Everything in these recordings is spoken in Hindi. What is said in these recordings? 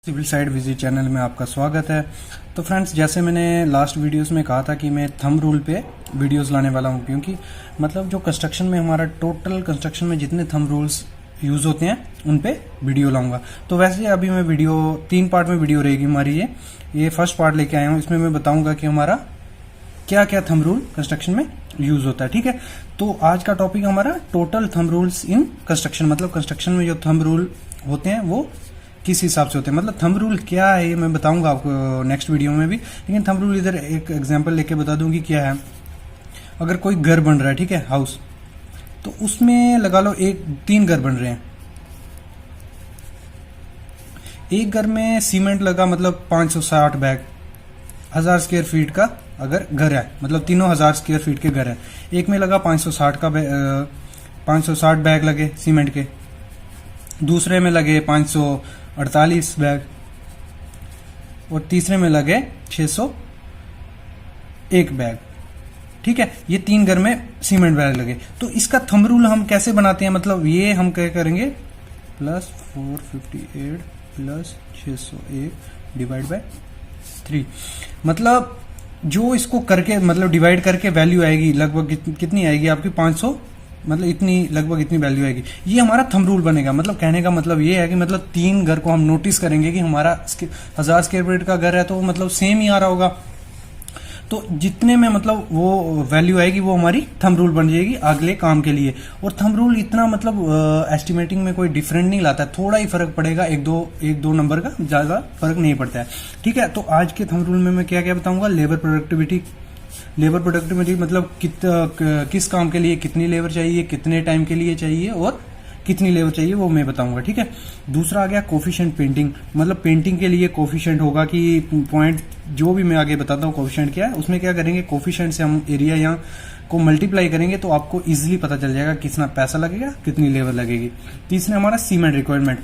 सिविल साइड विजिट चैनल में आपका स्वागत है। तो फ्रेंड्स, जैसे मैंने लास्ट वीडियोस में कहा था कि मैं थंब रूल पे वीडियोस लाने वाला हूं, क्योंकि मतलब जो कंस्ट्रक्शन में हमारा टोटल कंस्ट्रक्शन में जितने थंब रूल्स यूज होते हैं उन पे वीडियो लाऊंगा। तो वैसे अभी मैं वीडियो 3 पार्ट में वीडियो रहेगी हमारी। ये फर्स्ट पार्ट लेके आया हूँ। इसमें मैं बताऊंगा कि हमारा क्या क्या थंब रूल कंस्ट्रक्शन में यूज होता है। ठीक है, तो आज का टॉपिक हमारा total thumb rules in construction, मतलब कंस्ट्रक्शन में जो थंब रूल होते हैं वो किस हिसाब से होते हैं, मतलब थंब रूल क्या है ये मैं बताऊंगा आपको नेक्स्ट वीडियो में भी। लेकिन थंब रूल इधर एक एग्जांपल लेके बता दूंगी क्या है। अगर कोई घर बन रहा है, ठीक है, हाउस, तो उसमें लगा लो 3 घर बन रहे हैं। एक घर में सीमेंट लगा, मतलब 560 बैग, 1000 स्क्वायर फीट का अगर घर है, मतलब तीनों 1000 स्क्वायर फीट के घर है। एक में लगा 560 बैग लगे सीमेंट के, दूसरे में लगे 548 बैग, और तीसरे में लगे 601 बैग। ठीक है, ये 3 घर में सीमेंट बैग लगे। तो इसका थंब रूल हम कैसे बनाते हैं, मतलब ये हम क्या करेंगे, प्लस 458 प्लस 601 डिवाइड बाय 3। मतलब जो इसको करके, मतलब डिवाइड करके वैल्यू आएगी लगभग कितनी आएगी आपकी 500, मतलब इतनी लगभग इतनी वैल्यू आएगी। ये हमारा थंब रूल बनेगा। मतलब कहने का मतलब ये है कि मतलब 3 घर को हम नोटिस करेंगे कि हमारा 1000 स्क्वायर फीट का घर है, तो मतलब सेम ही आ रहा होगा। तो जितने में मतलब वो वैल्यू आएगी वो हमारी थंब रूल बन जाएगी अगले काम के लिए। और थंब रूल इतना मतलब एस्टिमेटिंग में कोई डिफरेंट नहीं लाता है, थोड़ा ही फर्क पड़ेगा, एक दो नंबर का ज्यादा फर्क नहीं पड़ता है। ठीक है, तो आज के थंब रूल में मैं क्या क्या बताऊंगा। लेबर प्रोडक्टिविटी मतलब किस काम के लिए कितनी लेबर चाहिए, कितने टाइम के लिए चाहिए और कितनी लेबर चाहिए, वो मैं बताऊंगा। ठीक है, दूसरा आ गया कोफिशिएंट पेंटिंग, मतलब पेंटिंग के लिए कोफिशिएंट होगा कि पॉइंट, जो भी मैं आगे बताता हूँ कोफिशिएंट क्या है। उसमें क्या करेंगे, कोफिशिएंट से हम एरिया यहाँ को मल्टीप्लाई करेंगे तो आपको इजीली पता चल जाएगा कितना पैसा लगेगा, कितनी लेबर लगेगी। तीसरा हमारा सीमेंट रिक्वायरमेंट,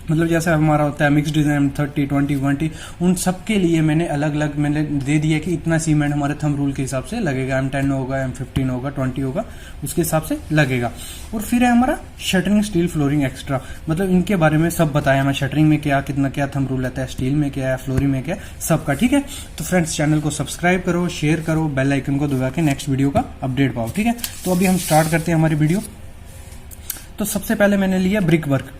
मतलब जैसे हमारा होता है मिक्स डिजाइन 30 20 20, उन सब के लिए मैंने अलग अलग मैंने दे दिया कि इतना सीमेंट हमारे थंब रूल के हिसाब से लगेगा। M10 होगा, M15 होगा, 20 होगा, उसके हिसाब से लगेगा। और फिर है हमारा शटरिंग, स्टील, फ्लोरिंग एक्स्ट्रा, मतलब इनके बारे में सब बताया मैं। शटरिंग में क्या कितना क्या थंब रूल रहता है, स्टील में क्या है, फ्लोरिंग में क्या है, सबका। ठीक है, तो फ्रेंड्स चैनल को सब्सक्राइब करो, शेयर करो, बेल आइकन को दबा के नेक्स्ट वीडियो का अपडेट पाओ। ठीक है, तो अभी हम स्टार्ट करते हैं हमारी वीडियो। तो सबसे पहले मैंने लिया ब्रिक वर्क।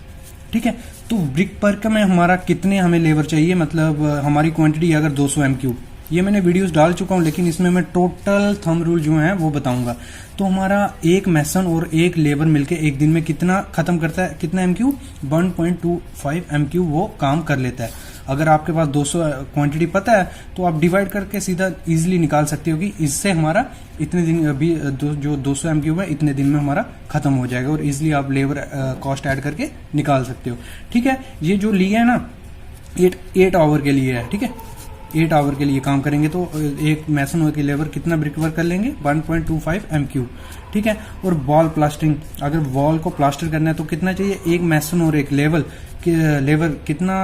ठीक है, तो ब्रिक वर्क में हमारा कितने हमें लेबर चाहिए, मतलब हमारी क्वांटिटी अगर 200 M3, ये मैंने वीडियोस डाल चुका हूं, लेकिन इसमें मैं टोटल थंब रूल जो है वो बताऊंगा। तो हमारा एक मैसन और एक लेबर मिलके एक दिन में कितना खत्म करता है, कितना MQ, 1.25 MQ वो काम कर लेता है। अगर आपके पास 200 क्वांटिटी पता है तो आप डिवाइड करके सीधा इजीली निकाल सकते हो कि इससे हमारा इतने दिन अभी जो 200 MQ है इतने दिन में हमारा खत्म हो जाएगा, और इजीली आप लेबर कॉस्ट ऐड करके निकाल सकते हो। ठीक है, ये जो लिया है ना 8 आवर के लिए है। ठीक है, 8 आवर के लिए काम करेंगे तो एक मैसन की लेबर कितना ब्रिक वर्क कर लेंगे, 1.25 MQ। ठीक है, और वॉल प्लास्टरिंग, अगर वॉल को प्लास्टर करना है तो कितना चाहिए, एक मैसन और एक लेबर कितना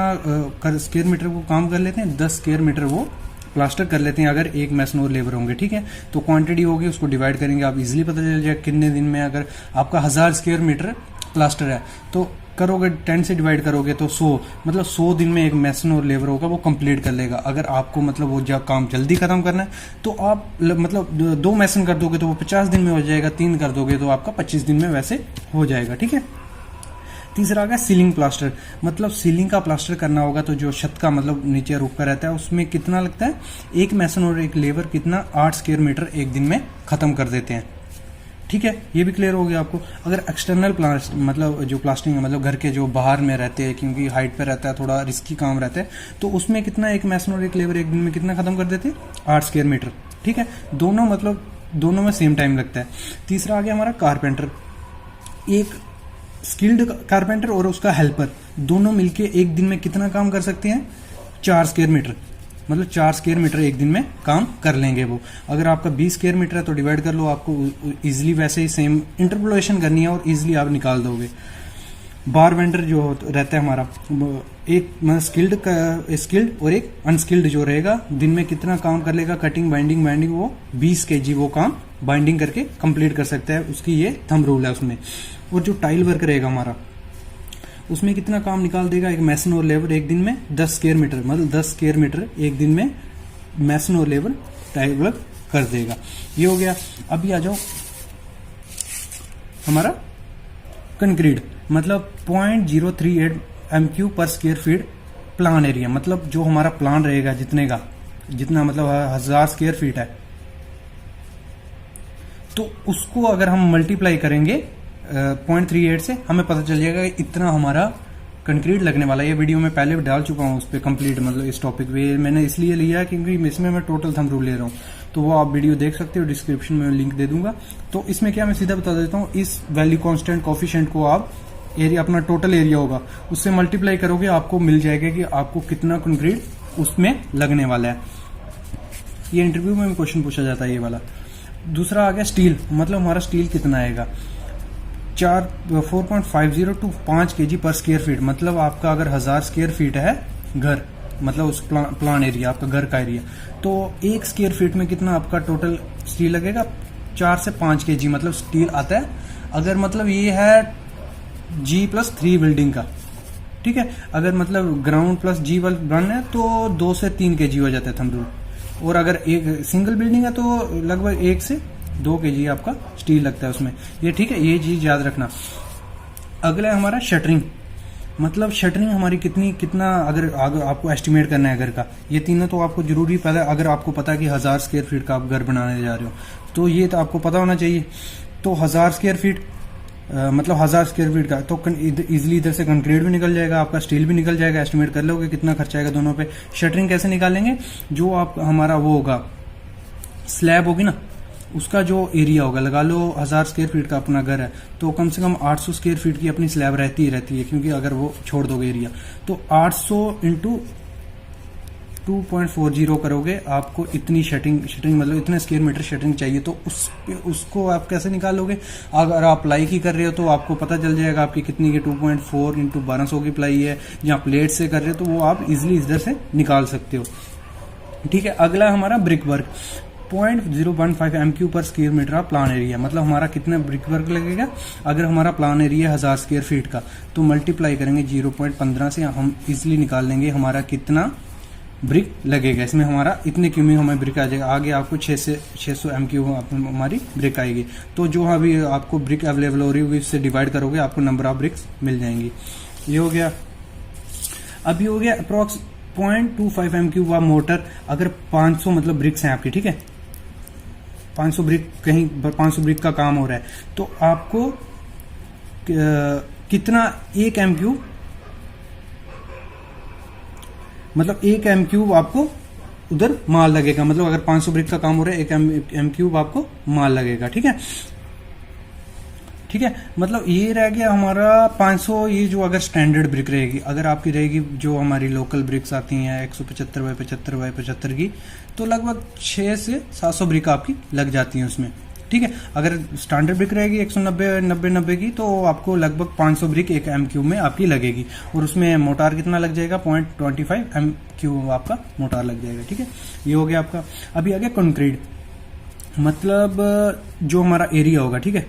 स्क्वायर मीटर को काम कर लेते हैं, 10 स्क्वायर मीटर वो प्लास्टर कर लेते हैं अगर एक मैसन और लेबर होंगे। ठीक है, तो क्वांटिटी होगी उसको डिवाइड करेंगे, आप इजीली पता चल जाएगा कितने दिन में। अगर आपका 1000 स्क्वायर मीटर प्लास्टर है तो करोगे 10 से डिवाइड करोगे तो 100, मतलब 100 दिन में एक मैसन और लेबर होगा वो कंप्लीट कर लेगा। अगर आपको मतलब वो जब काम जल्दी खत्म करना है तो आप मतलब 2 मैसन कर दोगे तो वो 50 दिन में हो जाएगा, 3 कर दोगे तो आपका 25 दिन में वैसे हो जाएगा। ठीक है, तीसरा आ गया सीलिंग प्लास्टर, मतलब सीलिंग का प्लास्टर करना होगा तो जो छत का मतलब नीचे रूफ का रहता है उसमें कितना लगता है, एक मैसन और एक लेबर कितना 8 स्क्वायर मीटर एक दिन में खत्म कर देते हैं। ठीक है, ये भी क्लियर हो गया आपको। अगर एक्सटर्नल प्लास्ट मतलब जो प्लास्टिंग है, मतलब घर के जो बाहर में रहते हैं, क्योंकि हाइट पे रहता है, थोड़ा रिस्की काम रहता है, तो उसमें कितना एक मैसन और एक लेबर एक दिन में कितना खत्म कर देते हैं, 8 स्क्वायर मीटर। ठीक है, दोनों में सेम टाइम लगता है। तीसरा आ गया हमारा कारपेंटर, एक स्किल्ड कारपेंटर और उसका हेल्पर दोनों मिलके एक दिन में कितना काम कर सकते हैं, 4 स्क्वायर मीटर, मतलब 4 स्क्वायर मीटर एक दिन में काम कर लेंगे वो। अगर आपका 20 स्क्वायर मीटर है तो डिवाइड कर लो, आपको इजीली वैसे ही सेम इंटरपोलेशन करनी है और इजीली आप निकाल दोगे। बार वेंडर जो रहता है हमारा, एक स्किल्ड और एक अनस्किल्ड जो रहेगा, दिन में कितना काम कर लेगा, कटिंग बाइंडिंग वो 20 kg वो काम बाइंडिंग करके कंप्लीट कर सकता है, उसकी ये थंब रूल है उसमें। और जो टाइल वर्क रहेगा हमारा उसमें कितना काम निकाल देगा एक मैसन और लेबर एक दिन में? 10 स्क्वायर मीटर, मतलब 10 स्क्वायर मीटर एक दिन में मैसन और लेबर डेवलप कर देगा। ये हो गया। अभी आ जाओ हमारा कंक्रीट, मतलब 0.038 MQ पर स्क्वायर फीट प्लान एरिया, मतलब जो हमारा प्लान रहेगा जितना मतलब 1000 स्क्वायर फीट है, तो उसको अगर हम मल्टीप्लाई करेंगे 0.38 से, हमें पता चल जाएगा कि इतना हमारा कंक्रीट लगने वाला है। ये वीडियो मैं पहले भी डाल चुका हूँ उस पर कंप्लीट, मतलब इस टॉपिक पे मैंने इसलिए लिया है क्योंकि इसमें मैं टोटल थंब रूल ले रहा हूँ, तो वो आप वीडियो देख सकते हो, डिस्क्रिप्शन में लिंक दे दूंगा। तो इसमें क्या मैं सीधा बता देता हूँ, इस वैल्यू कांस्टेंट कोफिशिएंट को आप एरिया, अपना टोटल एरिया होगा उससे मल्टीप्लाई करोगे, आपको मिल जाएगा कि आपको कितना कंक्रीट उसमें लगने वाला है। ये इंटरव्यू में क्वेश्चन पूछा जाता है ये वाला। दूसरा आ गया स्टील, मतलब हमारा स्टील कितना आएगा? 4.50 टू 5 kg पर स्क्वायर फीट, मतलब आपका अगर 1000 स्क्वायर फीट है घर, मतलब उस प्लान एरिया आपका घर का एरिया, तो 1 स्क्वायर फीट में कितना आपका टोटल स्टील लगेगा? 4 से 5 kg मतलब स्टील आता है। अगर मतलब ये है G+3 बिल्डिंग का, ठीक है, अगर मतलब ग्राउंड प्लस G वन है तो 2 से 3 kg हो जाता है थंब रूल। और अगर एक सिंगल बिल्डिंग है तो लगभग 1 से 2 kg आपका स्टील लगता है उसमें। ये ठीक है, ये चीज याद रखना। अगला है हमारा शटरिंग, मतलब शटरिंग हमारी कितना अगर आपको एस्टिमेट करना है घर का, ये तीनों तो आपको जरूरी पता है। अगर आपको पता है कि 1000 स्क्वायर फीट का आप घर बनाने जा रहे हो, तो ये तो आपको पता होना चाहिए। तो 1000 स्क्वायर फीट मतलब 1000 स्क्वायर फीट का, तो इजिली इधर से कंक्रीट भी निकल जाएगा, आपका स्टील भी निकल जाएगा। एस्टिमेट कर लोगे कितना खर्चा आएगा दोनों पे। शटरिंग कैसे निकालेंगे? जो आप हमारा वो होगा स्लैब होगी ना, उसका जो एरिया होगा, लगा लो 1000 स्क्वायर फीट का अपना घर है, तो कम से कम 800 स्क्वायर फीट की अपनी स्लैब रहती है, क्योंकि अगर वो छोड़ दोगे एरिया, तो 800 इंटू 2.40 करोगे, आपको इतनी शटरिंग मतलब इतने स्क्वायर मीटर शटरिंग चाहिए। तो उसको आप कैसे निकालोगे? अगर आप प्लाई की कर रहे हो तो आपको पता चल जाएगा आपकी कितनी की 2.4 इंटू 1200 की प्लाई है, या प्लेट से कर रहे हो तो वो आप इजिली इधर से निकाल सकते हो, ठीक है। अगला हमारा ब्रिक वर्क, 0.015 MQ पर square metre of plan area, मतलब हमारा कितना ब्रिक वर्क लगेगा? अगर हमारा प्लान एरिया 1000 स्क्वायर फीट का, तो मल्टीप्लाई करेंगे 0.15 से, हम इजिली निकाल लेंगे हमारा कितना ब्रिक लगेगा। इसमें हमारा इतने क्यूमी हमें ब्रिक आ जाएगा। आगे आपको 600 MQ हमारी ब्रिक आएगी। तो जो अभी आपको ब्रिक अवेलेबल हो रही होगी उससे डिवाइड करोगे, आपको नंबर ऑफ ब्रिक्स मिल जाएंगी। ये हो गया। अभी हो गया अप्रोक्स 0.25 MQ व मोटर, अगर 500 मतलब ब्रिक्स हैं आपकी, ठीक है, 500 ब्रिक, कहीं 500 ब्रिक का काम हो रहा है, तो आपको कितना 1 MQ, मतलब 1 MQ आपको उधर माल लगेगा। मतलब अगर 500 ब्रिक का काम हो रहा है, 1 MQ आपको माल लगेगा, ठीक है, ठीक है। मतलब ये रह गया हमारा 500। ये जो अगर स्टैंडर्ड ब्रिक रहेगी, अगर आपकी रहेगी जो हमारी लोकल ब्रिक्स आती हैं 175 बाई 75 बाई 75 की, तो लगभग 6 से 700 ब्रिक आपकी लग जाती हैं उसमें, ठीक है। अगर स्टैंडर्ड ब्रिक रहेगी 190 की, तो आपको लगभग 500 ब्रिक 1 MQ में आपकी लगेगी। और उसमें मोटार कितना लग जाएगा? 0.25 MQ आपका मोटार लग जाएगा, ठीक है। ये हो गया आपका। अभी आ गया कंक्रीट, मतलब जो हमारा एरिया होगा, ठीक है,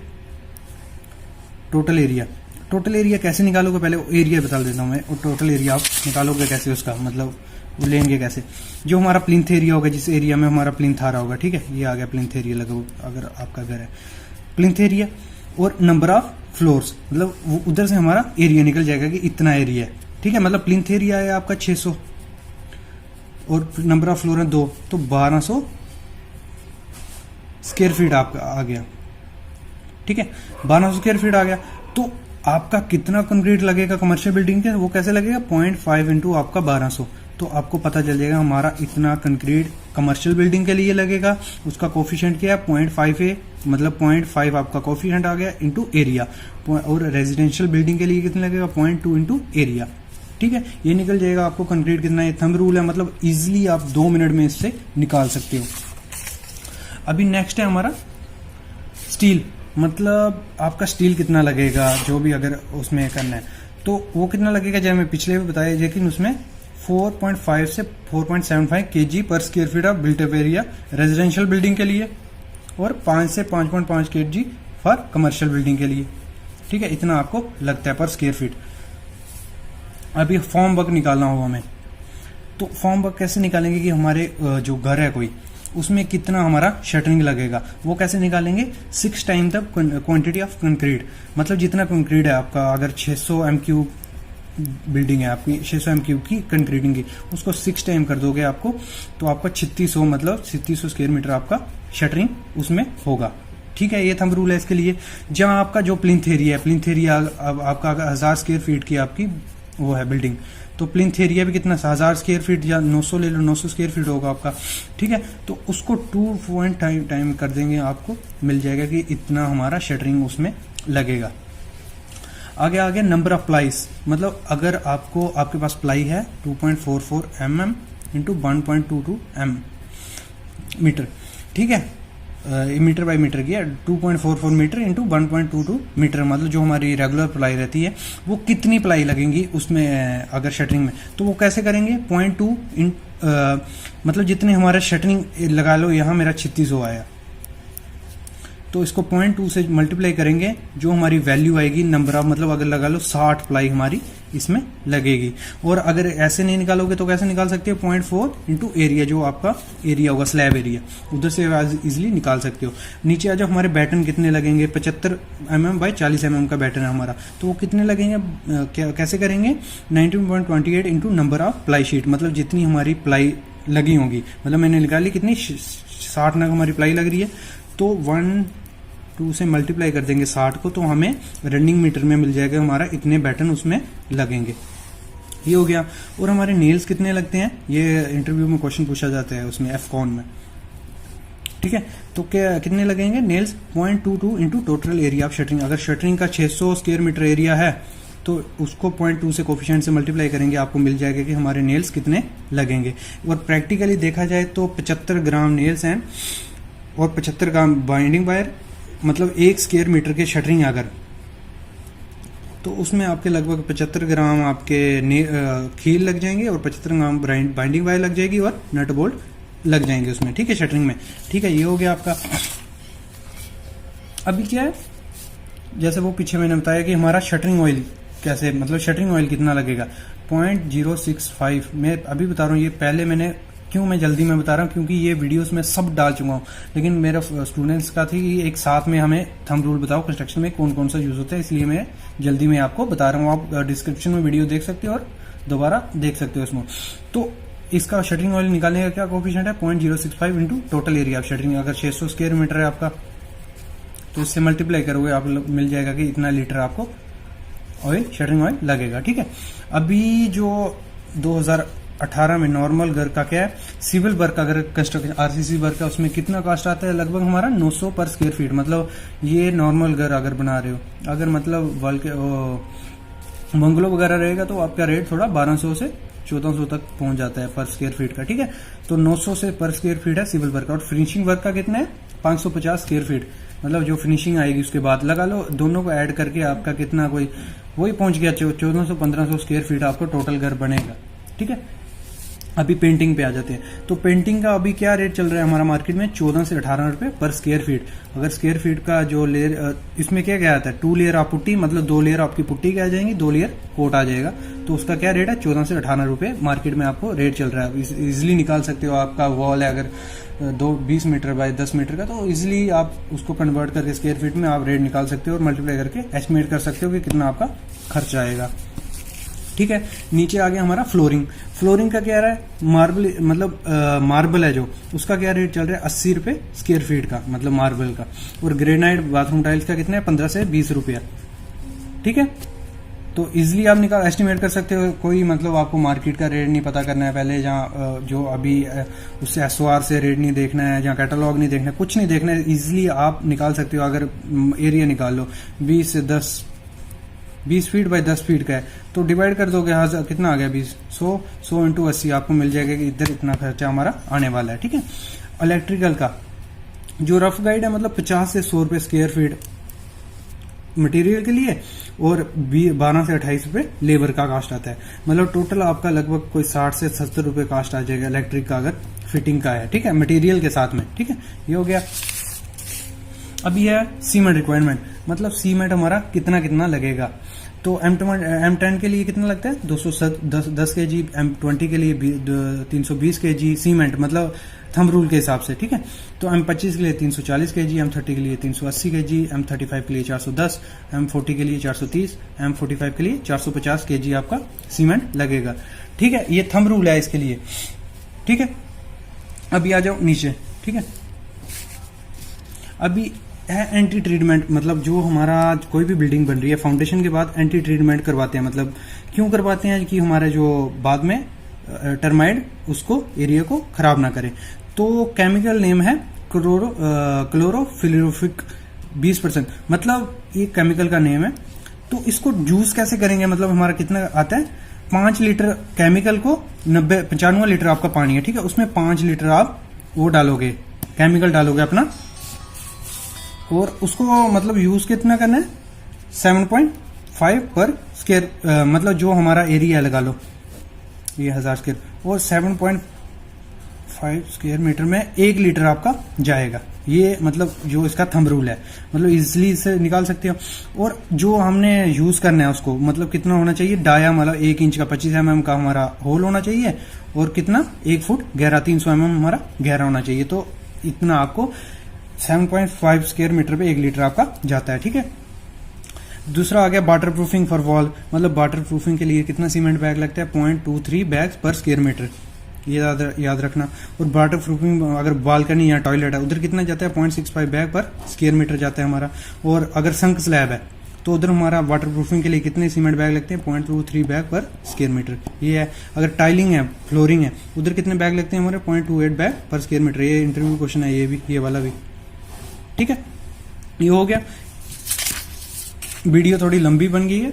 टोटल एरिया कैसे निकालोगे? पहले एरिया बता देता हूं मैं। और टोटल एरिया आप निकालोगे कैसे उसका, मतलब वो लेंगे कैसे? जो हमारा प्लिंथ एरिया होगा, जिस एरिया में हमारा प्लिंथ आ रहा होगा, ठीक है, ये आ गया प्लिंथ एरिया लगभग, अगर आपका घर है प्लिंथ एरिया, और नंबर ऑफ फ्लोर्स, मतलब वो उधर से हमारा एरिया निकल जाएगा कि इतना एरिया है, ठीक है। मतलब प्लिंथ एरिया है आपका 600 और नंबर ऑफ फ्लोर है 2, तो 1200 स्क्वायर फीट आपका आ गया, ठीक है, 1200 स्क्वायर फीट आ गया। तो आपका कितना कंक्रीट लगेगा कमर्शियल बिल्डिंग के? वो कैसे लगेगा? 0.5 इंटू आपका 1200, तो आपको पता चल जाएगा हमारा इतना कंक्रीट कमर्शियल बिल्डिंग के लिए लगेगा। उसका कोफिशिएंट क्या है? 0.5 है, मतलब 0.5 आपका कोफिशिएंट आ गया इंटू एरिया। और रेजिडेंशियल बिल्डिंग के लिए कितना लगेगा? 0.2 इंटू एरिया, ठीक है। ये निकल जाएगा आपको कंक्रीट कितना। ये थंब रूल है, मतलब इजिली आप 2 मिनट में इससे निकाल सकते हो। अभी नेक्स्ट है हमारा स्टील, मतलब आपका स्टील कितना लगेगा, जो भी अगर उसमें करना है तो वो कितना लगेगा। जैसे मैं पिछले भी बताया, लेकिन उसमें 4.5 से 4.75 kg पर square feet of built up area residential building के लिए, और 5 से 5.5 kg फॉर कमर्शियल बिल्डिंग के लिए, ठीक है। इतना आपको लगता है पर स्क्वायर फीट। अभी फॉर्म वर्क निकालना हो हमें, तो फॉर्म वर्क कैसे निकालेंगे कि हमारे जो घर है कोई, उसमें कितना हमारा शटरिंग लगेगा, वो कैसे निकालेंगे? 6 time the quantity of concrete, मतलब जितना कंक्रीट है आपका, अगर 600 m³ बिल्डिंग है आपकी, 600 m³ की कंक्रीटिंग की, उसको 6 टाइम कर दोगे आपको, तो आपका 3600 मतलब 3600 स्क्वायर मीटर आपका शटरिंग उसमें होगा। ठीक है, ये थंब रूल है इसके लिए। जहां आपका जो प्लिंथ एरिया है, प्लिंथ एरिया अब आपका 1000 स्क्वायर फीट की आपकी वो है बिल्डिंग, तो प्लिंथ एरिया भी कितना, 1000 स्क्वायर फीट या 900 ले लो, 900 स्क्वायर फीट होगा आपका। ठीक है, तो उसको 2 टाइम कर देंगे, आपको मिल जाएगा कि इतना हमारा शटरिंग उसमें लगेगा। आगे आगे नंबर ऑफ प्लाईस, मतलब अगर आपको आपके पास प्लाई है 2.44 mm इंटू 1.22 मीटर, ठीक है, मीटर बाई मीटर की है, 2.44 मीटर इंटू 1.22 मीटर, मतलब जो हमारी रेगुलर प्लाई रहती है वो कितनी प्लाई लगेंगी उसमें अगर शटरिंग में, तो वो कैसे करेंगे? 0.2 मतलब जितने हमारा शटरिंग लगा लो, यहाँ मेरा 3600 आया, तो इसको 0.2 से मल्टीप्लाई करेंगे, जो हमारी वैल्यू आएगी नंबर ऑफ, मतलब अगर लगा लो 60 प्लाई हमारी इसमें लगेगी। और अगर ऐसे नहीं निकालोगे तो कैसे निकाल सकते हो? 0.4 इंटू एरिया, जो आपका एरिया होगा स्लैब एरिया, उधर से इजिली निकाल सकते हो। नीचे आ जाओ, हमारे बैटन कितने लगेंगे? 75 mm बाई 40 mm का बैटन है हमारा, तो वो कितने लगेंगे? कैसे करेंगे? 19.28 into number of ply sheet, मतलब जितनी हमारी प्लाई लगी होगी, मतलब मैंने निकाली कितनी, 60 नग हमारी प्लाई लग रही है, तो 1.2 से मल्टीप्लाई कर देंगे 60 को, तो हमें रनिंग मीटर में मिल जाएगा हमारा इतने बैटन उसमें लगेंगे। ये हो गया। और हमारे नेल्स कितने लगते हैं, ये इंटरव्यू में क्वेश्चन पूछा जाता है उसमें, F-कॉन में। ठीक है, तो क्या कितने लगेंगे nails? 0.22 into total area of shuttering. अगर शटरिंग का 600 स्क्वायर मीटर एरिया है तो उसको 0.2 से कोफिशिएंट से मल्टीप्लाई करेंगे, आपको मिल जाएगा कि हमारे नेल्स कितने लगेंगे। और प्रैक्टिकली देखा जाए तो 75 ग्राम नेल्स हैं और 75 ग्राम बाइंडिंग वायर, मतलब 1 स्क्वायर मीटर के शटरिंग अगर, तो उसमें आपके लगभग 75 ग्राम आपके खील लग जाएंगे और 75 ग्राम बाइंडिंग वायर लग जाएगी और नट बोल्ट लग जाएंगे उसमें। ठीक है, शटरिंग में। ठीक है, ये हो गया आपका। अभी क्या है, जैसे वो पीछे मैंने बताया कि हमारा शटरिंग ऑयल कैसे, मतलब शटरिंग ऑयल कितना लगेगा? 0.065 मैं अभी बता रहा हूँ। ये पहले मैंने क्यों मैं जल्दी में बता रहा हूँ, क्योंकि ये वीडियोस में सब डाल चुका हूँ, लेकिन मेरा स्टूडेंट्स का थी कि एक साथ में हमें थंब रूल बताओ कंस्ट्रक्शन में कौन कौन सा यूज होता है, इसलिए मैं जल्दी में आपको बता रहा हूँ। आप डिस्क्रिप्शन में वीडियो देख सकते हो और दोबारा देख सकते हो इसमें। तो इसका शटरिंग ऑयल निकालने का क्या कोफिशिएंट है? 0.065 into total area of shuttering. अगर 600 स्क्वायर मीटर है आपका, तो इससे मल्टीप्लाई करोगे, आप मिल जाएगा कि इतना लीटर आपको ऑयल, शटरिंग ऑयल लगेगा। ठीक है, अभी जो 2018 में नॉर्मल घर का क्या है, सिविल वर्क अगर कंस्ट्रक्शन आरसीसी वर्क का, उसमें कितना कॉस्ट आता है? लगभग हमारा 900 पर स्क्वायर फीट। मतलब ये नॉर्मल घर अगर बना रहे हो, अगर मतलब बंगलो वगैरह रहेगा तो आपका रेट थोड़ा 1200 से 1400 तक पहुंच जाता है पर स्क्वायर फीट का। ठीक है, तो 900 से पर स्क्वायर फीट है सिविल वर्क का। और फिनिशिंग वर्क का कितना है? 550 स्क्वायर फीट, मतलब जो फिनिशिंग आएगी उसके बाद लगा लो, दोनों को ऐड करके आपका कितना, कोई वही पहुंच गया 1400-1500 स्क्वायर फीट आपको टोटल घर बनेगा। ठीक है, अभी पेंटिंग पे आ जाते हैं। तो पेंटिंग का अभी क्या रेट चल रहा है हमारा मार्केट में? 14 से 18 रुपए पर स्क्वायर फीट। अगर स्क्वायर फीट का जो लेयर, इसमें क्या क्या आता है? 2 लेयर आप पुट्टी, मतलब 2 लेयर आपकी पुट्टी की आ जाएंगी, 2 लेयर कोट आ जाएगा, तो उसका क्या रेट है? 14 से 18 रुपए मार्केट में आपको रेट चल रहा है। इजिली निकाल सकते हो। आपका वॉल है अगर 20 मीटर बाय 10 मीटर का, तो इजिली आप उसको कन्वर्ट करके स्क्वायर फीट में आप रेट निकाल सकते हो और मल्टीप्लाई करके एस्टिमेट कर सकते हो कि कितना आपका खर्च आएगा। ठीक है, नीचे आ गया हमारा फ्लोरिंग। फ्लोरिंग का क्या रहा है? मार्बल, मतलब मार्बल है जो, उसका क्या रेट चल रहा है? 80 रुपए स्क्वायर फीट का, मतलब मार्बल का। और ग्रेनाइट बाथरूम टाइल्स का कितना है? 15 से 20 रुपया। ठीक है, तो इजिली आप निकाल एस्टिमेट कर सकते हो। कोई मतलब आपको मार्केट का रेट नहीं पता करना है पहले, जहाँ जो अभी उससे एसओआर से रेट नहीं देखना है, जहाँ कैटलॉग नहीं देखना है, कुछ नहीं देखना है, इजिली आप निकाल सकते हो। अगर एरिया निकाल लो 20 फीट बाय 10 फीट का है, तो डिवाइड कर दोगे, कितना आ गया? 100 इंटू 80 आपको मिल जाएगा कि इधर इतना खर्चा हमारा आने वाला है। ठीक है, इलेक्ट्रिकल का जो रफ गाइड है, मतलब 50 से 100 रुपए स्क्वायर फीट मटेरियल के लिए और 12 से 28 रुपए लेबर का कास्ट आता है। मतलब टोटल आपका लगभग कोई 60 से 70 रुपए कास्ट आ जाएगा इलेक्ट्रिक का, अगर फिटिंग का है। ठीक है, मटेरियल के साथ में। ठीक है, ये हो गया। अभी है सीमेंट रिक्वायरमेंट, मतलब सीमेंट हमारा कितना कितना लगेगा। तो M10 के लिए कितना लगता है 210 के जी, M20 के लिए 320 के जी सीमेंट, मतलब थंब रूल के हिसाब से, ठीक है। तो M25 के लिए 340 के जी, M30 के लिए 380 के जी, M35 के लिए 410, M40 के लिए 430, M45 के लिए 450 के जी आपका सीमेंट लगेगा, ठीक है। ये थंब रूल है इसके लिए, ठीक है। अभी आ जाओ नीचे, ठीक है। अभी है एंटी ट्रीटमेंट, मतलब जो हमारा कोई भी बिल्डिंग बन रही है फाउंडेशन के बाद एंटी ट्रीटमेंट करवाते हैं। मतलब क्यों करवाते हैं कि हमारे जो बाद में टर्माइड उसको एरिया को खराब ना करे। तो केमिकल नेम है क्लोरोफिलोरिक 20%, मतलब ये केमिकल का नेम है। तो इसको यूज कैसे करेंगे, मतलब हमारा कितना आता है 5 लीटर केमिकल को 95 लीटर आपका पानी है, ठीक है। उसमें 5 लीटर आप वो डालोगे, केमिकल डालोगे अपना, और उसको मतलब यूज कितना करना है 7.5 पर स्क्वायर, मतलब जो हमारा एरिया लगा लो ये 1000 स्क्वायर, और 7.5 स्क्वायर मीटर में 1 लीटर आपका जाएगा। ये मतलब जो इसका थंब रूल है, मतलब इजिली इसे निकाल सकते हो। और जो हमने यूज करना है उसको मतलब कितना होना चाहिए डाया, मतलब 1 इंच का 25 mm का हमारा होल होना चाहिए, और कितना 1 फुट गहरा 300 mm हमारा गहरा होना चाहिए। तो इतना आपको 7.5 स्क्वायर मीटर पे 1 लीटर आपका जाता है, ठीक है। दूसरा आ गया वाटर प्रूफिंग फॉर वॉल, मतलब वाटर प्रूफिंग के लिए कितना सीमेंट बैग लगता है 0.23 बैग्स पर स्क्वायर मीटर, ये याद रखना। और वाटर प्रूफिंग अगर बालकनी या टॉयलेट है उधर कितना जाता है 0.65 बैग पर स्क्वायर मीटर जाता है हमारा। और अगर संक स्लैब है तो उधर हमारा वाटर प्रूफिंग के लिए कितने सीमेंट बैग लगते हैं 0.23 बैग पर स्क्वायर मीटर, ये है। अगर टाइलिंग है, फ्लोरिंग है, उधर कितने बैग लगते हैं हमारे 0.28 बैग पर स्क्वायर मीटर। ये इंटरव्यू क्वेश्चन है, ये भी, ये वाला भी, ठीक है। ये हो गया, वीडियो थोड़ी लंबी बन गई है।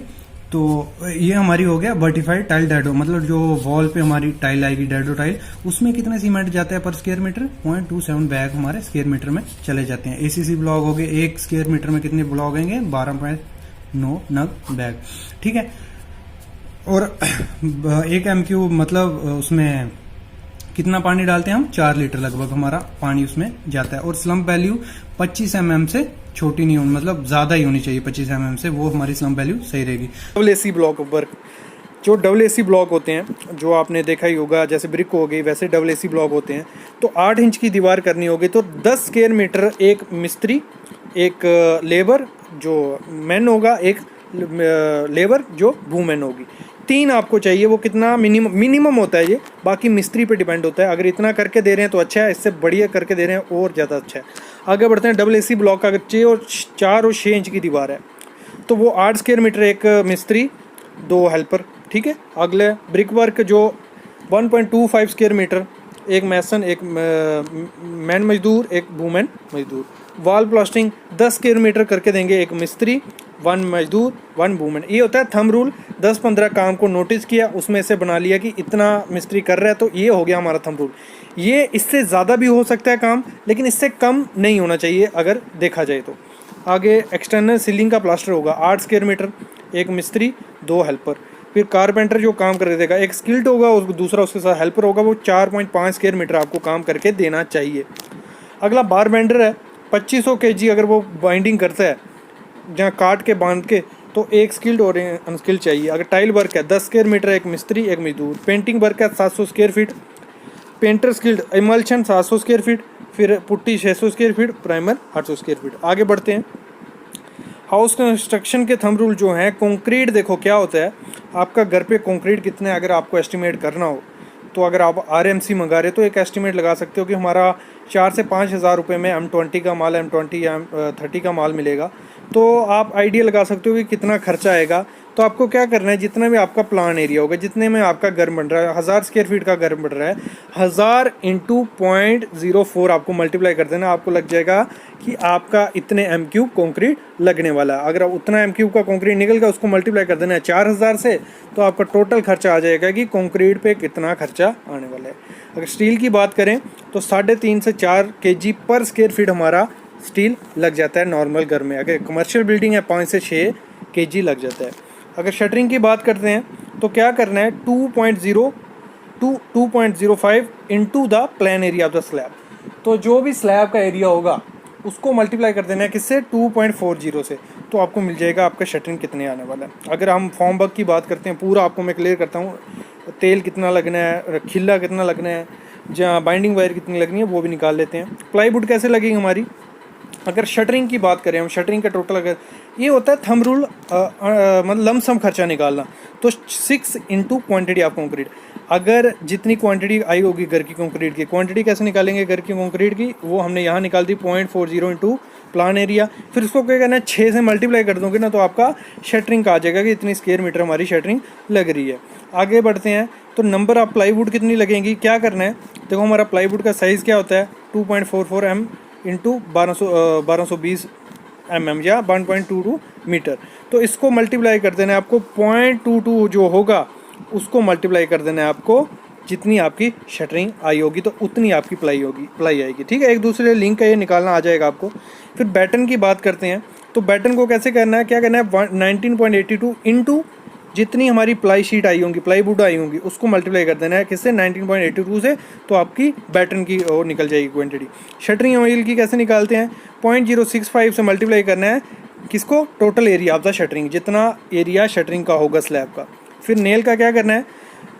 तो ये हमारी हो गया वर्टिफाइड टाइल डैडो, मतलब जो वॉल पे हमारी टाइल आएगी डैडो टाइल, उसमें कितना सीमेंट जाता है पर स्क्वायर मीटर 0.27 बैग हमारे स्क्वायर मीटर में चले जाते हैं। एसीसी ब्लॉक हो गए, 1 स्क्वायर मीटर में कितने ब्लॉक आएंगे 12.9 नग बैग, ठीक है। और 1 MQ मतलब उसमें कितना पानी डालते हैं हम 4 लीटर लगभग हमारा पानी उसमें जाता है। और स्लम्प वैल्यू 25 mm से छोटी नहीं होनी, मतलब ज्यादा ही होनी चाहिए 25 mm से, वो हमारी स्लम्प वैल्यू सही रहेगी। डबल एसी ब्लॉक वर्क, जो डबल एसी ब्लॉक होते हैं जो आपने देखा ही होगा, जैसे ब्रिक हो गई वैसे डबल एसी ब्लॉक होते हैं। तो 8 इंच की दीवार करनी होगी तो 10 स्क्वायर मीटर एक मिस्त्री, एक लेबर जो मैन होगा, एक लेबर जो वूमेन होगी, 3 आपको चाहिए। वो कितना मिनिमम होता है ये, बाकी मिस्त्री पे डिपेंड होता है। अगर इतना करके दे रहे हैं तो अच्छा है, इससे बढ़िया करके दे रहे हैं और ज़्यादा अच्छा है। आगे बढ़ते हैं। डबल एसी ब्लॉक का अगर 4 और 6 इंच की दीवार है तो वो 8 स्क्वायर मीटर एक मिस्त्री, 2 हेल्पर, ठीक है। अगले ब्रिक वर्क जो 1.25 स्क्वायर मीटर, एक मैसन, एक मैन मजदूर, एक वूमेन मजदूर। वॉल प्लास्टिंग 10 स्क्वायर मीटर करके देंगे, एक मिस्त्री, 1 मजदूर, 1 वूमेन। ये होता है थंब रूल। 10-15 काम को नोटिस किया, उसमें से बना लिया कि इतना मिस्त्री कर रहा है, तो ये हो गया हमारा थंब रूल। ये इससे ज़्यादा भी हो सकता है काम, लेकिन इससे कम नहीं होना चाहिए अगर देखा जाए तो। आगे एक्सटर्नल सीलिंग का प्लास्टर होगा 8 स्क्वायर मीटर, एक मिस्त्री, 2 हेल्पर। फिर कारपेंटर जो काम कर देगा, एक स्किल्ड होगा, उसको दूसरा उसके साथ हेल्पर होगा, वो 4.5 स्क्वायर मीटर आपको काम करके देना चाहिए। अगला बार बेंडर है 2500 kg, अगर वो बाइंडिंग करता है जहाँ काट के बांध के, तो एक स्किल्ड और अनस्किल्ड चाहिए। अगर टाइल वर्क है 10 स्क्वायर मीटर, एक मिस्त्री, एक मजदूर। पेंटिंग वर्क है 700 square feet, painter skilled. Emulsion 700 square feet, फिर putty 600 square feet, primer 800 square feet. आगे बढ़ते हैं। हाउस कंस्ट्रक्शन के थंब रूल जो हैं, कंक्रीट देखो क्या होता है, आपका घर पे कंक्रीट कितने अगर आपको एस्टिमेट करना हो तो अगर आप RMC मंगा रहे तो एक एस्टिमेट लगा सकते हो कि हमारा 4 से 5 हज़ार रुपये में M20 का माल, M20 या M30 का माल मिलेगा। तो आप आइडिया लगा सकते हो कि कितना खर्चा आएगा। तो आपको क्या करना है, जितना भी आपका प्लान एरिया होगा, जितने में आपका घर बन रहा है, 1000 स्क्वायर फीट का घर बन रहा है, 1000 × 0.04 आपको मल्टीप्लाई कर देना, आपको लग जाएगा कि आपका इतने M3 कंक्रीट लगने वाला है। अगर उतना M3 का कंक्रीट निकल गया, उसको मल्टीप्लाई कर देना है 4000 से, तो आपका टोटल खर्चा आ जाएगा कि कंक्रीट पे कितना खर्चा आने वाला है। अगर स्टील की बात करें तो 3.5 से 4 kg पर स्क्वायर फीट हमारा स्टील लग जाता है नॉर्मल घर में। अगर कमर्शियल बिल्डिंग है 5 से 6 kg लग जाता है। अगर शटरिंग की बात करते हैं तो क्या करना है, 2.05 into the plan area of the slab. तो जो भी स्लैब का एरिया होगा उसको मल्टीप्लाई कर देना है किससे, 2.40 से। तो आपको मिल जाएगा आपका शटरिंग कितने आने वाला है। अगर हम फॉर्म वर्क की बात करते हैं, पूरा आपको मैं क्लियर करता हूँ, तेल कितना लगना है, खिल्ला कितना लगना है, जहाँ बाइंडिंग वायर कितनी लगनी है वो भी निकाल लेते हैं। प्लाईवुड कैसे लगेगी हमारी, अगर शटरिंग की बात करें हम, शटरिंग का टोटल अगर ये होता है थंब रूल, मतलब लमसम खर्चा निकालना, तो 6 इंटू क्वान्टिटी ऑफ कंक्रीट। अगर जितनी क्वांटिटी आई होगी घर की कंक्रीट की, क्वांटिटी कैसे निकालेंगे घर की कंक्रीट की, वो हमने यहाँ निकाल दी 0.40 इंटू प्लान एरिया। फिर उसको क्या करना है, 6 से मल्टीप्लाई कर दोगे ना तो आपका शटरिंग का आ जाएगा कि इतनी स्क्वायर मीटर हमारी शटरिंग लग रही है। आगे बढ़ते हैं, तो नंबर ऑफ प्लाईवुड कितनी लगेंगी, क्या करना है, देखो हमारा प्लाईवुड का साइज़ क्या होता है 2.44 m इंटू 1220 mm या 1.22 मीटर। तो इसको मल्टीप्लाई कर देना है आपको, 0.22 जो होगा उसको मल्टीप्लाई कर देना है आपको, जितनी आपकी शटरिंग आई होगी तो उतनी आपकी प्लाई आएगी। ठीक है, एक दूसरे लिंक का ये निकालना आ जाएगा आपको। फिर बैटन की बात करते हैं, तो बैटन को कैसे करना है, क्या करना है 19.82 इंटू जितनी हमारी प्लाई शीट आई होंगी, प्लाईवुड आई होंगी, उसको मल्टीप्लाई कर देना है किससे, 19.82 से, तो आपकी बैटन की और निकल जाएगी क्वांटिटी। शटरिंग ऑयल की कैसे निकालते हैं, 0.065 से मल्टीप्लाई करना है किसको, total area of the shuttering, जितना एरिया शटरिंग का होगा स्लैब का। फिर नेल का क्या करना है,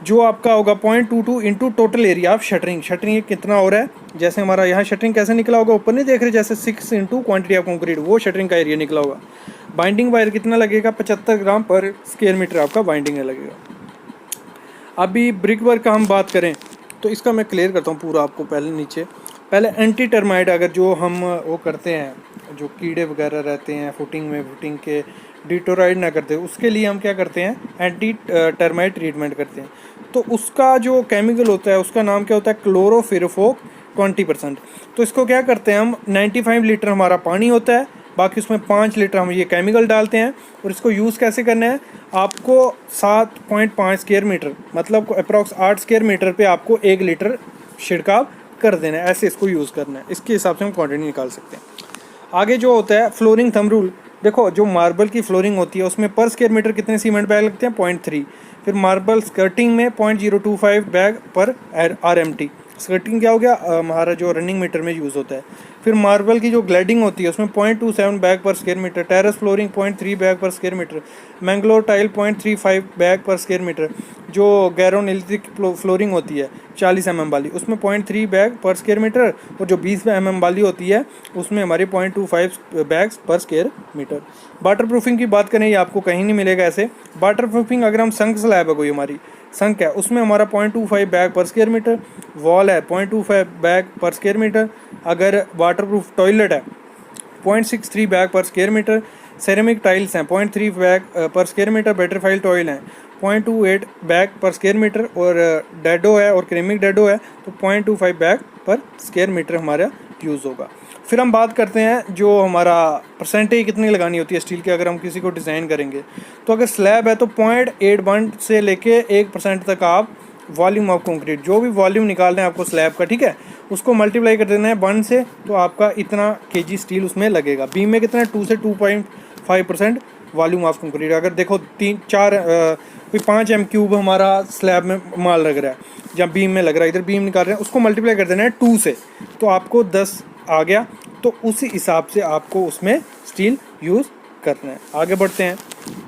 जो आपका होगा 0.22 into total area of shuttering. Shuttering कितना हो रहा है, जैसे हमारा यहाँ शटरिंग कैसे निकला होगा, ऊपर नहीं देख रहे, जैसे 6 इंटू क्वान्टिटी ऑफ कंक्रीट, वो शटरिंग का एरिया निकला होगा। बाइंडिंग वायर कितना लगेगा, 75 ग्राम पर स्क्वायर मीटर आपका बाइंडिंग लगेगा। अभी ब्रिक वर्क का हम बात करें तो इसका मैं क्लियर करता हूँ पूरा आपको। पहले एंटी टर्माइट, अगर जो हम वो करते हैं, जो कीड़े वगैरह रहते हैं फुटिंग के डिटोराइड ना करते, उसके लिए हम क्या करते हैं, एंटी टर्माइट ट्रीटमेंट करते हैं। तो उसका जो केमिकल होता है उसका नाम क्या होता है, क्लोरोफिरिफोक 20%। तो इसको क्या करते हैं हम, 95 लीटर हमारा पानी होता है, बाकी उसमें 5 लीटर हम ये केमिकल डालते हैं। और इसको यूज़ कैसे करना है, आपको 7.5 स्क्वायर मीटर, मतलब अप्रॉक्स 8 स्क्वायर मीटर पे आपको 1 लीटर छिड़काव कर देना है, ऐसे इसको यूज़ करना है। इसके हिसाब से हम क्वांटिटी निकाल सकते हैं। आगे जो होता है फ्लोरिंग थंब रूल, देखो जो मार्बल की फ्लोरिंग होती है उसमें पर स्क्वायर मीटर कितने सीमेंट बैग लगते हैं, 0.3। फिर मार्बल स्कर्टिंग में 0.025 बैग पर RMT। स्कर्टिंग क्या हो गया, हमारा जो रनिंग मीटर में यूज़ होता है। फिर मार्बल की जो ग्लेडिंग होती है उसमें 0.27 bag per square metre. Terrace flooring 0.3 bag per square metre. Mangalore tile 0.35 bag per square metre. जो गैरोनिलिथिक फ्लोरिंग होती है 40 mm वाली, उसमें 0.3 बैग पर स्क्वायर मीटर। और जो 20 mm वाली होती है उसमें हमारी 0.25 बैग्स पर स्क्वायर मीटर। वाटर प्रूफिंग की बात करें, ये आपको कहीं नहीं मिलेगा ऐसे। वाटर प्रूफिंग अगर हम संक स्लैब है, कोई हमारी संक है, उसमें हमारा 0.25 bag per square metre. Wall है 0.25 बैग पर स्क्वायर मीटर। अगर वाटर प्रूफ टॉयलेट है 0.63 bag per square metre. Ceramic tiles हैं 0.3 bag per square metre. बैटरफाइल toil हैं 0.28 बैग पर स्क्वायर मीटर। और डेडो है और क्रेमिक डेडो है तो 0.25 बैग पर स्क्वायर मीटर हमारा यूज़ होगा। फिर हम बात करते हैं जो हमारा परसेंटेज कितनी लगानी होती है स्टील की, अगर हम किसी को डिज़ाइन करेंगे। तो अगर स्लैब है तो 0.81 से लेके 1% तक आप वॉल्यूम ऑफ कंक्रीट, जो भी वॉल्यूम निकालना है आपको स्लैब का, ठीक है, उसको मल्टीप्लाई कर देना है 1 से, तो आपका इतना केजी स्टील उसमें लगेगा। बीम में कितना, 2 से 2.5% वॉल्यूम ऑफ कंक्रीट। अगर देखो 5 m³ हमारा स्लैब में माल लग रहा है, जहाँ बीम में लग रहा है, इधर बीम निकाल रहे हैं, उसको मल्टीप्लाई कर देना है 2 से, तो आपको 10 आ गया। तो उसी हिसाब से आपको उसमें स्टील यूज़ करना है। आगे बढ़ते हैं,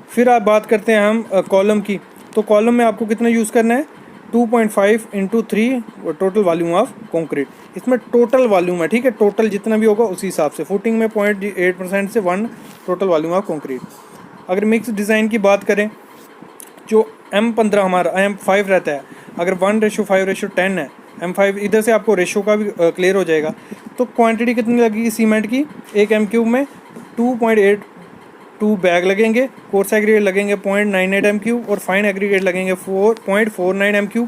फिर आप बात करते हैं हम कॉलम की। तो कॉलम में आपको कितना यूज़ करना है, 2.5 into 3 total volume of concrete. इसमें टोटल वॉल्यूम है, ठीक है, टोटल जितना भी होगा उसी हिसाब से। फुटिंग में 0.8% से 1 टोटल वॉल्यूम ऑफ कंक्रीट। अगर मिक्स डिज़ाइन की बात करें, जो M15 हमारा M5 रहता है, अगर 1:5:10 है, M5 इधर से आपको रेशो का भी क्लियर हो जाएगा। तो क्वांटिटी कितनी लगेगी सीमेंट की, 1 m³ में 2.82 बैग लगेंगे। कोर्स एग्रीगेट लगेंगे 0.98 m³ और फाइन एग्रीगेट लगेंगे 0.49 m³।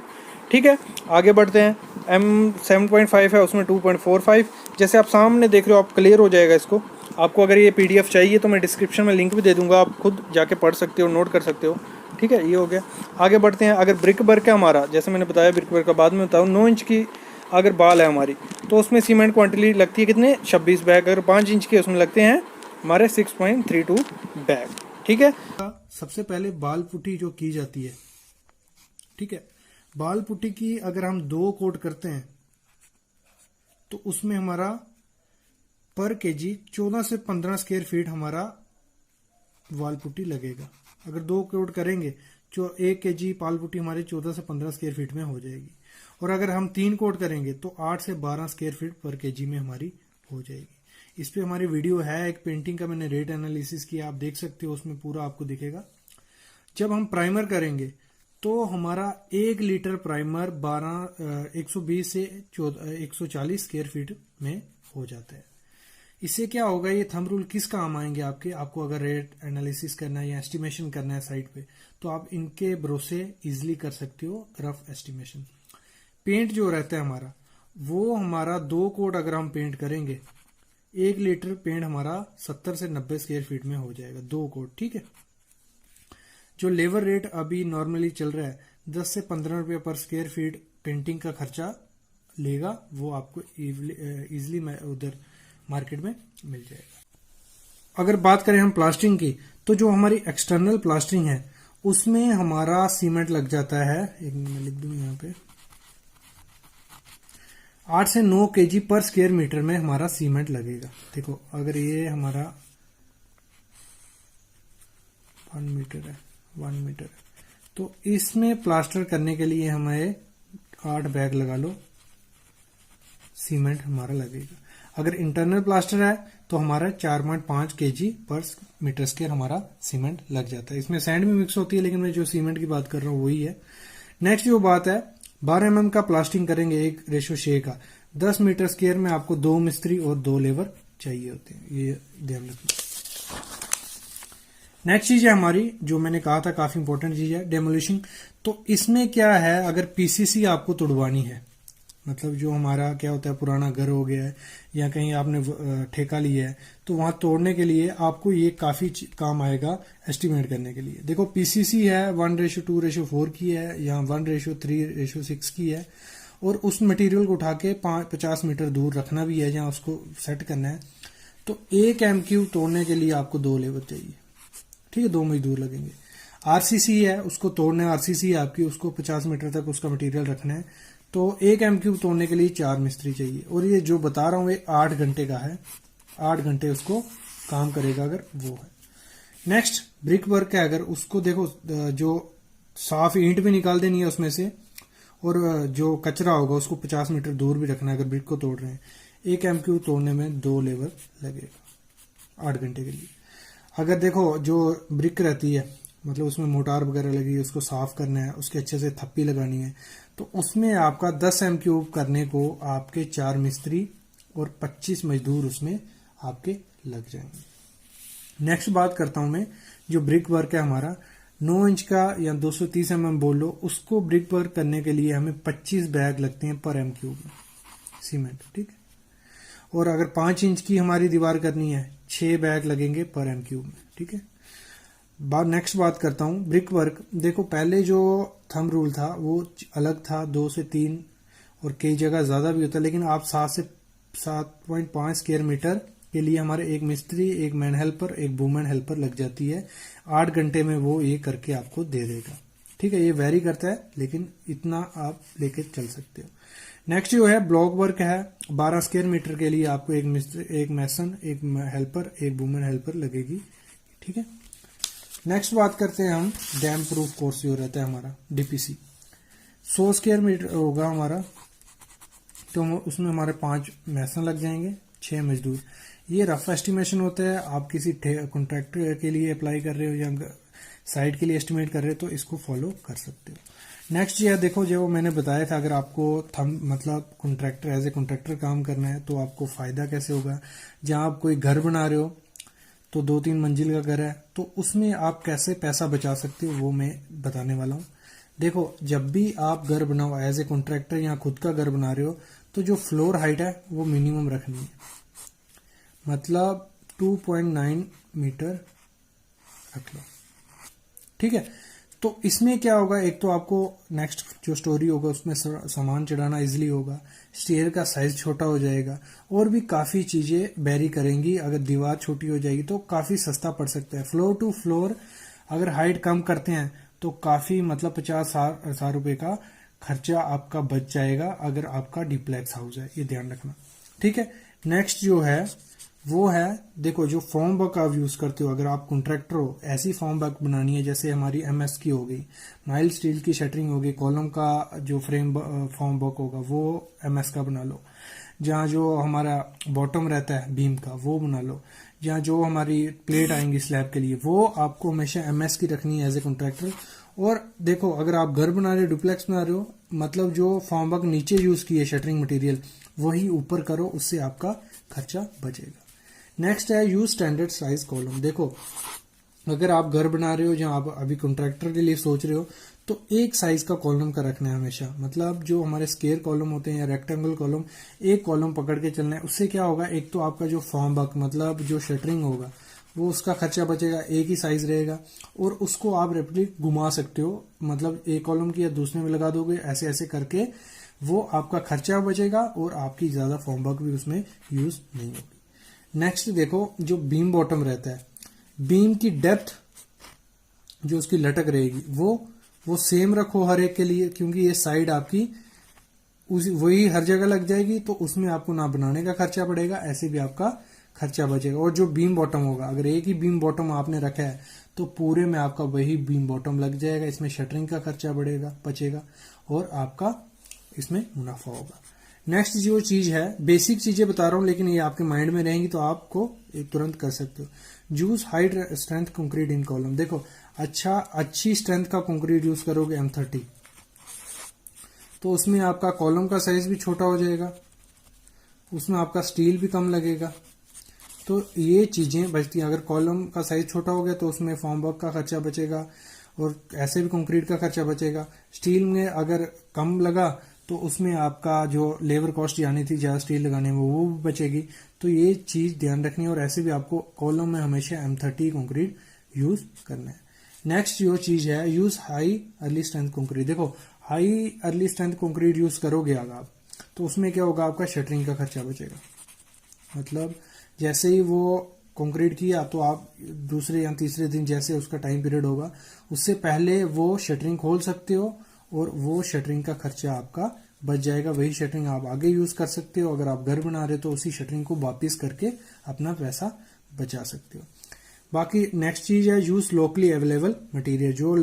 ठीक है, आगे बढ़ते हैं। M7.5 है, उसमें 2.45। जैसे आप सामने देख रहे हो, आप क्लियर हो जाएगा इसको। आपको अगर ये PDF चाहिए तो मैं डिस्क्रिप्शन में लिंक भी दे दूंगा, आप खुद जाके पढ़ सकते हो, नोट कर सकते हो। ठीक है, ये हो गया। आगे बढ़ते हैं। अगर ब्रिक वर्क है हमारा, जैसे मैंने बताया ब्रिक वर्क का बाद में बताऊँ, 9 इंच की अगर बाल है हमारी, तो उसमें सीमेंट क्वांटिटी लगती है कितने, 26 बैग। अगर 5 इंच के उसमें लगते हैं हमारे 6.32 बैग। ठीक है, सबसे पहले बाल पुट्टी जो की जाती है, ठीक है, बाल पुट्टी की अगर हम 2 कोट करते हैं तो उसमें हमारा पर केजी 14 से 15 स्क्वायर फीट हमारा वॉल पुट्टी लगेगा। अगर 2 कोट करेंगे जो 1 kg पाल पुट्टी हमारी 14 से 15 स्क्वायर फीट में हो जाएगी। और अगर हम 3 कोट करेंगे तो 8 से 12 स्क्वायर फीट पर केजी में हमारी हो जाएगी। इस पे हमारी वीडियो है एक पेंटिंग का, मैंने रेट एनालिसिस किया, आप देख सकते हो, उसमें पूरा आपको दिखेगा। जब हम प्राइमर करेंगे तो हमारा 1 लीटर प्राइमर 120 से 140 स्क्वायर फीट में हो जाता है। इससे क्या होगा, ये थंब रूल किस काम आएंगे आपको अगर रेट एनालिसिस करना है या एस्टिमेशन करना है साइट पे, तो आप इनके भरोसे इजिली कर सकते हो रफ एस्टिमेशन। पेंट जो रहता है हमारा, वो हमारा 2 कोट अगर हम पेंट करेंगे 1 लीटर पेंट हमारा 70 से 90 स्क्वायर फीट में हो जाएगा 2 कोट, ठीक है। जो लेबर रेट अभी नॉर्मली चल रहा है 10 से 15 रुपये पर स्क्वायर फीट पेंटिंग का खर्चा लेगा, वो आपको इजिली उधर मार्केट में मिल जाएगा। अगर बात करें हम प्लास्टरिंग की, तो जो हमारी एक्सटर्नल प्लास्टरिंग है उसमें हमारा सीमेंट लग जाता है, एक मिनट मैं लिख दूं यहाँ पे, 8 से 9 kg पर स्क्वायर मीटर में हमारा सीमेंट लगेगा। देखो अगर ये हमारा 1 मीटर है, 1 मीटर है, तो इसमें प्लास्टर करने के लिए हमें 8 बैग लगा लो सीमेंट हमारा लगेगा। अगर इंटरनल प्लास्टर है तो हमारा 4.5 kg पर मीटर स्क्वायर हमारा सीमेंट लग जाता है। इसमें सैंड भी मिक्स होती है, लेकिन मैं जो सीमेंट की बात कर रहा हूँ वही है। नेक्स्ट जो बात है, 12 mm का प्लास्टिंग करेंगे 1:6 का, 10 मीटर स्क्वायर में आपको 2 मिस्त्री और 2 लेबर चाहिए होते हैं, ये ध्यान रखना। नेक्स्ट चीज है हमारी, जो मैंने कहा था काफी इंपॉर्टेंट चीज है, डेमोलिशिंग। तो इसमें क्या है, अगर पीसीसी आपको तोड़वानी है, मतलब जो हमारा क्या होता है पुराना घर हो गया है या कहीं आपने ठेका लिया है, तो वहां तोड़ने के लिए आपको ये काफी काम आएगा एस्टिमेट करने के लिए। देखो पीसीसी है 1:2:4 की है या 1:3:6 की है, और उस मटेरियल को उठा के 50 मीटर दूर रखना भी है जहां उसको सेट करना है। तो 1 MQ तोड़ने के लिए आपको 2 लेबर चाहिए, ठीक है, 2 मजदूर लगेंगे। आरसीसी है, उसको तोड़ना है, आरसीसी आपकी, उसको 50 मीटर तक उसका मटेरियल रखना है, तो 1 MQ तोड़ने के लिए 4 मिस्त्री चाहिए। और ये जो बता रहा हूं ये 8 घंटे का है, 8 घंटे उसको काम करेगा अगर वो है। नेक्स्ट ब्रिक वर्क है, अगर उसको देखो जो साफ ईंट भी निकाल देनी है उसमें से, और जो कचरा होगा उसको 50 मीटर दूर भी रखना है अगर ब्रिक को तोड़ रहे हैं। 1 MQ तोड़ने में 2 लेबर लगेगा 8 घंटे के लिए। अगर देखो जो ब्रिक रहती है, मतलब उसमें मोटार वगैरह लगी है, उसको साफ करना है, उसके अच्छे से थप्पी लगानी है, तो उसमें आपका 10 MQ करने को आपके 4 मिस्त्री और 25 मजदूर उसमें आपके लग जाएंगे। नेक्स्ट बात करता हूं मैं, जो ब्रिक वर्क है हमारा 9 इंच का या 230 mm बोल लो, उसको ब्रिक वर्क करने के लिए हमें 25 बैग लगते हैं पर MQ में सीमेंट, ठीक है। और अगर 5 इंच की हमारी दीवार करनी है 6 बैग लगेंगे पर MQ में, ठीक है। नेक्स्ट बात करता हूं ब्रिक वर्क। देखो पहले जो थंब रूल था वो अलग था, 2 से 3 और कई जगह ज्यादा भी होता है, लेकिन आप 7 से 7.5 स्क्वायर मीटर के लिए हमारे 1 मिस्त्री, 1 मैन हेल्पर, 1 वुमेन हेल्पर लग जाती है। 8 घंटे में वो ये करके आपको दे देगा, ठीक है। ये वेरी करता है, लेकिन इतना आप लेके चल सकते हो। नेक्स्ट जो है ब्लॉक वर्क है, 12 स्क्वायर मीटर के लिए आपको 1 मिस्त्री, 1 मैसन, 1 हेल्पर, 1 वुमेन हेल्पर लगेगी, ठीक है। नेक्स्ट बात करते हैं हम डैम प्रूफ कोर्स जो रहता है हमारा डीपीसी, 100 स्क्वायर मीटर होगा हमारा, तो उसमें हमारे 5 मैसन लग जाएंगे, 6 मजदूर। ये रफ एस्टिमेशन होता है, आप किसी कॉन्ट्रैक्टर के लिए अप्लाई कर रहे हो या साइट के लिए एस्टिमेट कर रहे हो तो इसको फॉलो कर सकते हो। नेक्स्ट ये देखो, जो मैंने बताया था, अगर आपको मतलब कॉन्ट्रैक्टर एज ए कॉन्ट्रैक्टर काम करना है तो आपको फायदा कैसे होगा। जहां आप कोई घर बना रहे हो तो 2-3 मंजिल का घर है, तो उसमें आप कैसे पैसा बचा सकते हो वो मैं बताने वाला हूं। देखो जब भी आप घर बनाओ एज ए कॉन्ट्रैक्टर या खुद का घर बना रहे हो, तो जो फ्लोर हाइट है वो मिनिमम रखनी है, मतलब 2.9 मीटर रख लो, ठीक है। तो इसमें क्या होगा, एक तो आपको नेक्स्ट जो स्टोरी होगा उसमें सामान चढ़ाना इजीली होगा, स्टेयर का साइज छोटा हो जाएगा, और भी काफी चीजें वेरी करेंगी। अगर दीवार छोटी हो जाएगी तो काफी सस्ता पड़ सकता है। फ्लोर टू फ्लोर अगर हाइट कम करते हैं तो काफी मतलब 50,000 रुपए का खर्चा आपका बच जाएगा अगर आपका डिप्लेक्स हाउस है, ये ध्यान रखना, ठीक है। नेक्स्ट जो है वो है, देखो जो फॉर्म वर्क आप यूज करते हो, अगर आप कॉन्ट्रैक्टर हो, ऐसी फॉर्म वर्क बनानी है जैसे हमारी एमएस की हो गई, माइल्ड स्टील की शटरिंग होगी, कॉलम का जो फ्रेम फॉर्म वर्क होगा वो एमएस का बना लो, जहाँ जो हमारा बॉटम रहता है बीम का वो बना लो, जहाँ जो हमारी प्लेट आएंगी स्लैब के लिए वो आपको हमेशा एमएस की रखनी है एज ए कॉन्ट्रैक्टर। और देखो अगर आप घर बना रहे हो, डुप्लेक्स बना रहे हो, मतलब जो फॉर्म वर्क नीचे यूज की है शटरिंग मटेरियल वही ऊपर करो, उससे आपका खर्चा बचेगा। नेक्स्ट है यूज स्टैंडर्ड साइज कॉलम। देखो अगर आप घर बना रहे हो जहां आप अभी कॉन्ट्रैक्टर के लिए सोच रहे हो तो एक साइज का कॉलम का रखना है हमेशा, मतलब जो हमारे स्क्वायर कॉलम होते हैं या रेक्टेंगल कॉलम, एक कॉलम पकड़ के चलना है। उससे क्या होगा, एक तो आपका जो फॉर्म वर्क मतलब जो शटरिंग होगा वो उसका खर्चा बचेगा, एक ही साइज रहेगा, और उसको आप रेपिडली घुमा सकते हो, मतलब एक कॉलम की या दूसरे में लगा दोगे, ऐसे ऐसे करके वो आपका खर्चा बचेगा और आपकी ज्यादा फॉर्म वर्क भी उसमें यूज नहीं होगी। नेक्स्ट देखो जो बीम बॉटम रहता है, बीम की डेप्थ जो उसकी लटक रहेगी वो सेम रखो हर एक के लिए, क्योंकि ये साइड आपकी वही हर जगह लग जाएगी, तो उसमें आपको ना बनाने का खर्चा पड़ेगा, ऐसे भी आपका खर्चा बचेगा। और जो बीम बॉटम होगा, अगर एक ही बीम बॉटम आपने रखा है तो पूरे में आपका वही बीम बॉटम लग जाएगा, इसमें शटरिंग का खर्चा बचेगा और आपका इसमें मुनाफा होगा। नेक्स्ट जो चीज है, बेसिक चीजें बता रहा हूं लेकिन ये आपके माइंड में रहेंगी तो आपको तुरंत कर सकते हो। यूज हाई स्ट्रेंथ कंक्रीट इन कॉलम। देखो अच्छी स्ट्रेंथ का कंक्रीट यूज करोगे M30 तो उसमें आपका कॉलम का साइज भी छोटा हो जाएगा, उसमें आपका स्टील भी कम लगेगा, तो ये चीजें बचती हैं। अगर कॉलम का साइज छोटा हो गया तो उसमें फॉर्म वर्क का खर्चा बचेगा और ऐसे भी कंक्रीट का खर्चा बचेगा। स्टील में अगर कम लगा तो उसमें आपका जो लेबर कॉस्ट जानी थी ज्यादा स्टील लगाने में वो भी बचेगी, तो ये चीज ध्यान रखनी है। और ऐसे भी आपको कॉलम में हमेशा M30 कंक्रीट यूज करना है। नेक्स्ट जो चीज है, use high early strength concrete. देखो high early strength concrete use करोगे अगर आप, तो उसमें क्या होगा, आपका शटरिंग का खर्चा बचेगा। मतलब जैसे ही वो कंक्रीट किया तो आप दूसरे या तीसरे दिन जैसे उसका टाइम पीरियड होगा उससे पहले वो शटरिंग खोल सकते हो और वो शटरिंग का खर्चा आपका बच जाएगा। वही शटरिंग आप आगे यूज कर सकते हो। अगर आप घर बना रहे हो तो उसी शटरिंग को वापिस करके अपना पैसा बचा सकते हो। बाकी नेक्स्ट चीज है यूज लोकली अवेलेबल मटेरियल। जो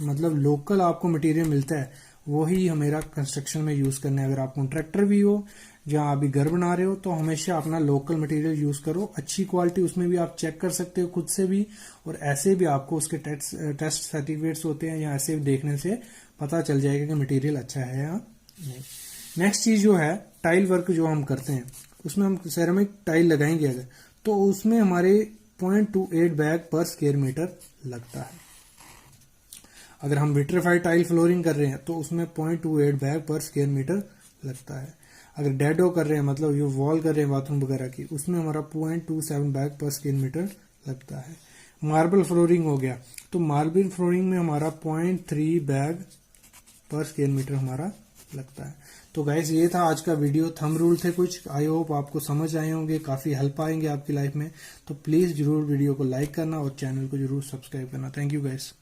मतलब लोकल आपको मटेरियल मिलता है वही हमेरा कंस्ट्रक्शन में यूज करना है। अगर आप कॉन्ट्रैक्टर भी हो जहां अभी घर बना रहे हो तो हमेशा अपना लोकल मटेरियल यूज करो। अच्छी क्वालिटी उसमें भी आप चेक कर सकते हो खुद से भी, और ऐसे भी आपको उसके टेस्ट सर्टिफिकेट्स होते हैं या ऐसे देखने से पता चल जाएगा कि मटेरियल अच्छा है या नहीं। नेक्स्ट चीज जो है टाइल वर्क जो हम करते हैं उसमें हम सेरेमिक टाइल लगाएंगे अगर, तो उसमें हमारे 0.28 बैग पर स्क्वायर मीटर लगता है। अगर हम विट्रीफाइड टाइल फ्लोरिंग कर रहे हैं तो उसमें 0.28 बैग पर स्क्वायर मीटर लगता है। अगर डेडो कर रहे हैं मतलब ये वॉल कर रहे हैं बाथरूम वगैरह की, उसमें हमारा 0.27 बैग पर स्क्वायर मीटर लगता है। मार्बल फ्लोरिंग हो गया तो मार्बल फ्लोरिंग में हमारा 0.3 बैग पर स्क्वायर मीटर हमारा लगता है। तो गाइस ये था आज का वीडियो। थंब रूल थे कुछ, आई होप आपको समझ आए होंगे, काफी हेल्प आएंगे आपकी लाइफ में। तो प्लीज जरूर वीडियो को लाइक करना और चैनल को जरूर सब्सक्राइब करना। Thank you guys.